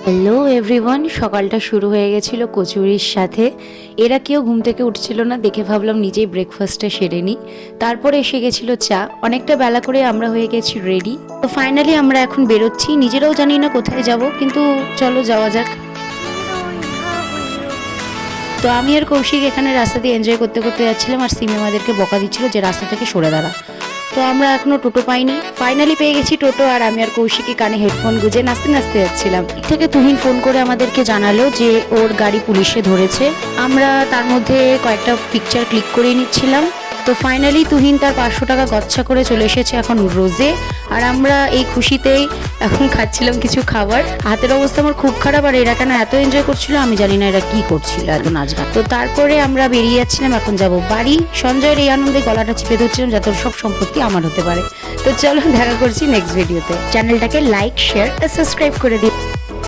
Hello everyone, সকালটা শুরু হয়ে গেছিল কচুরির সাথে। এরা কেউ ঘুম থেকে উঠছিল না দেখে ভাবলাম নিজেই ব্রেকফাস্টটা সেরে নিই। তারপরে এসে গেছিলো চা। অনেকটা বেলা করে আমরা হয়ে গেছি রেডি। তো ফাইনালি আমরা এখন বেরোচ্ছি, নিজেরাও জানি না কোথায় যাব, কিন্তু চলো যাওয়া যাক। তো আমি আর কৌশিক এখানে রাস্তা দিয়ে এনজয় করতে করতে যাচ্ছিলাম, আর সিমি আমাদেরকে বকা দিচ্ছিল যে রাস্তা থেকে সরে দাঁড়া। তো আমরা এখনো টোটো পাইনি, ফাইনালি পেয়ে গেছি টোটো। আর আমি আর কৌশিকী কানে হেডফোন গুঁজে নাচতে নাচতে যাচ্ছিলাম। এর থেকে তুহিন ফোন করে আমাদেরকে জানালো যে ওর গাড়ি পুলিশে ধরেছে। আমরা তার মধ্যে কয়েকটা পিকচার ক্লিক করে নিচ্ছিলাম। তো ফাইনালি তুহিন তার 500 টাকা গচ্ছা করে চলে এসেছে এখন রোজে। আর আমরা এই খুশিতেই এখন খাচ্ছিলাম কিছু খাবার। হাতের অবস্থা আমার খুব খারাপ, আর এরা কেন এত এনজয় করছিল আমি জানি না, এরা কি করছিল এত নাচ গান। তো তারপরে আমরা বেরিয়ে যাচ্ছিলাম, এখন যাব বাড়ি। সঞ্জয়ের এই আনন্দে গলাটা চিপে ধরছিলাম যাতে সব সম্পত্তি আমার হতে পারে। তো চলো দেখা করছি নেক্সট ভিডিওতে। চ্যানেলটাকে লাইক, শেয়ার আর সাবস্ক্রাইব করে দিই।